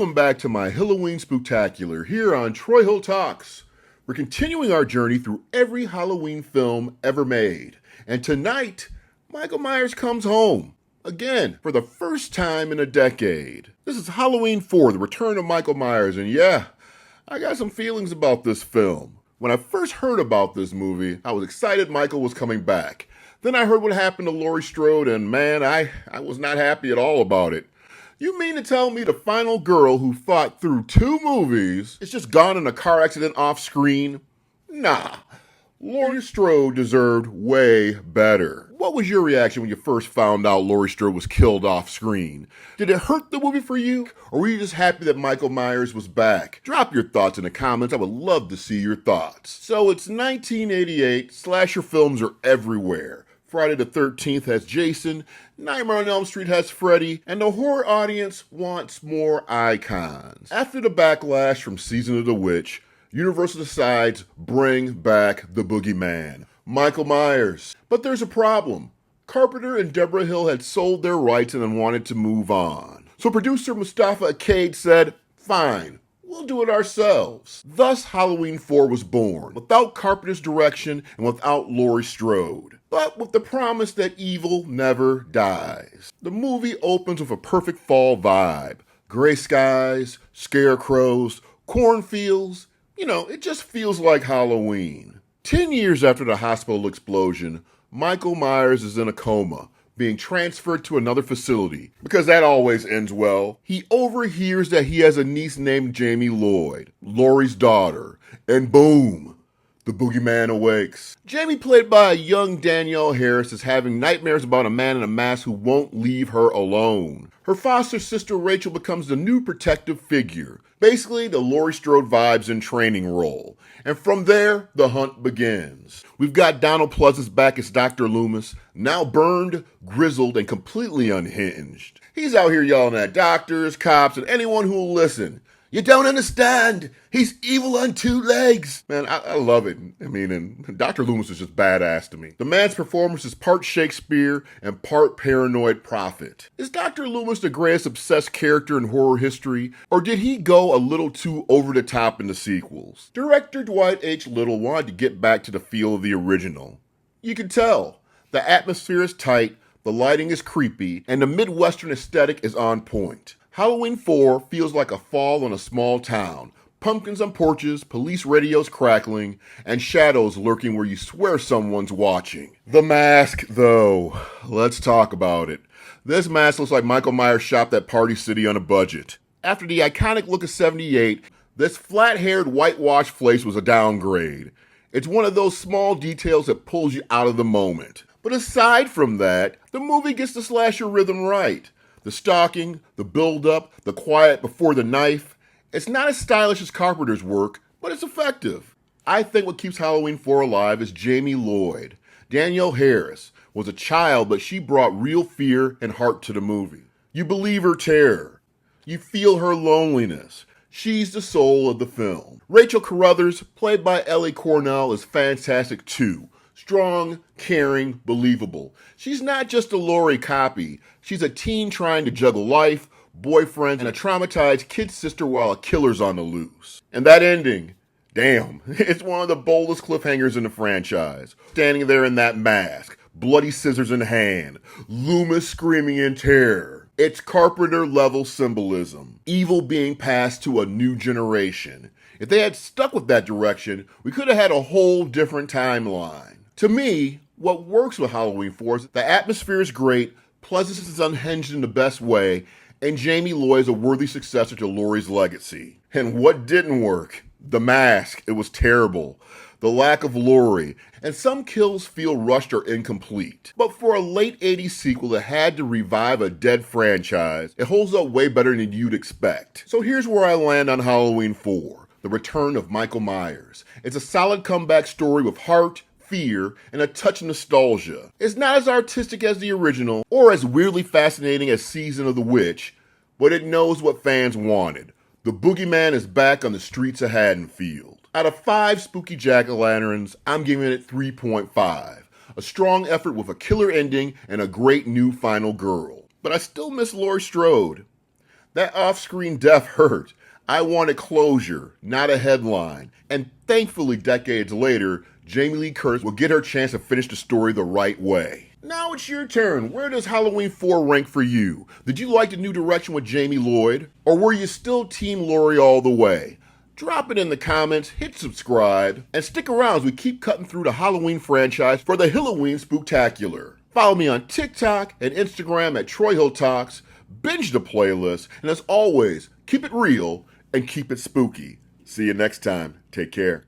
Welcome back to my Hilloween Spooktacular here on Troy Hill Talks. We're continuing our journey through every Halloween film ever made. And tonight, Michael Myers comes home. Again, for the first time in a decade. This is Halloween 4, The Return of Michael Myers, and yeah, I got some feelings about this film. When I first heard about this movie, I was excited Michael was coming back. Then I heard what happened to Laurie Strode, and man, I was not happy at all about it. You mean to tell me the final girl who fought through 2 movies is just gone in a car accident off screen? Nah. Laurie Strode deserved way better. What was your reaction when you first found out Laurie Strode was killed off screen? Did it hurt the movie for you? Or were you just happy that Michael Myers was back? Drop your thoughts in the comments. I would love to see your thoughts. So it's 1988. Slasher films are everywhere. Friday the 13th has Jason, Nightmare on Elm Street has Freddy, and the horror audience wants more icons. After the backlash from Season of the Witch, Universal decides bring back the Boogeyman, Michael Myers. But there's a problem. Carpenter and Deborah Hill had sold their rights and wanted to move on. So producer Mustafa Akkad said, fine, we'll do it ourselves. Thus, Halloween 4 was born, without Carpenter's direction and without Laurie Strode, but with the promise that evil never dies. The movie opens with a perfect fall vibe. Gray skies, scarecrows, cornfields. You know, it just feels like Halloween. 10 years after the hospital explosion, Michael Myers is in a coma, being transferred to another facility, because that always ends well. He overhears that he has a niece named Jamie Lloyd, Laurie's daughter, and boom, the Boogeyman awakes. Jamie, played by a young Danielle Harris, is having nightmares about a man in a mask who won't leave her alone. Her foster sister Rachel becomes the new protective figure, basically the Laurie Strode vibes in training role. And from there, the hunt begins. We've got Donald Pleasance back as Dr. Loomis, now burned, grizzled, and completely unhinged. He's out here yelling at doctors, cops, and anyone who will listen. You don't understand. He's evil on 2 legs. Man, I love it. I mean, and Dr. Loomis is just badass to me. The man's performance is part Shakespeare and part paranoid prophet. Is Dr. Loomis the greatest obsessed character in horror history, or did he go a little too over the top in the sequels? Director Dwight H. Little wanted to get back to the feel of the original. You can tell. The atmosphere is tight, the lighting is creepy, and the Midwestern aesthetic is on point. Halloween 4 feels like a fall in a small town. Pumpkins on porches, police radios crackling, and shadows lurking where you swear someone's watching. The mask, though. Let's talk about it. This mask looks like Michael Myers shopped at Party City on a budget. After the iconic look of 78, this flat-haired whitewashed face was a downgrade. It's one of those small details that pulls you out of the moment. But aside from that, the movie gets the slasher rhythm right. The stalking, the build-up, the quiet before the knife. It's not as stylish as Carpenter's work, but it's effective. I think what keeps Halloween 4 alive is Jamie Lloyd. Danielle Harris was a child, but she brought real fear and heart to the movie. You believe her terror. You feel her loneliness. She's the soul of the film. Rachel Carruthers, played by Ellie Cornell, is fantastic too. Strong, caring, believable. She's not just a Laurie copy. She's a teen trying to juggle life, boyfriends, and a traumatized kid sister while a killer's on the loose. And that ending, damn, it's one of the boldest cliffhangers in the franchise. Standing there in that mask, bloody scissors in hand, Loomis screaming in terror. It's Carpenter-level symbolism. Evil being passed to a new generation. If they had stuck with that direction, we could have had a whole different timeline. To me, what works with Halloween 4 is the atmosphere is great, Pleasance is unhinged in the best way, and Jamie Lloyd is a worthy successor to Laurie's legacy. And what didn't work? The mask. It was terrible. The lack of Laurie, and some kills feel rushed or incomplete. But for a late 80s sequel that had to revive a dead franchise, it holds up way better than you'd expect. So here's where I land on Halloween 4, The Return of Michael Myers. It's a solid comeback story with heart, fear, and a touch of nostalgia. It's not as artistic as the original, or as weirdly fascinating as Season of the Witch, but it knows what fans wanted. The Boogeyman is back on the streets of Haddonfield. Out of 5 spooky jack-o'-lanterns, I'm giving it 3.5. A strong effort with a killer ending and a great new final girl. But I still miss Laurie Strode. That off-screen death hurt. I wanted closure, not a headline. And thankfully, decades later, Jamie Lee Curtis will get her chance to finish the story the right way. Now it's your turn. Where does Halloween 4 rank for you? Did you like the new direction with Jamie Lloyd? Or were you still Team Laurie all the way? Drop it in the comments, hit subscribe, and stick around as we keep cutting through the Halloween franchise for the Hilloween Spooktacular. Follow me on TikTok and Instagram at Troy Hill Talks, binge the playlist, and as always, keep it real and keep it spooky. See you next time. Take care.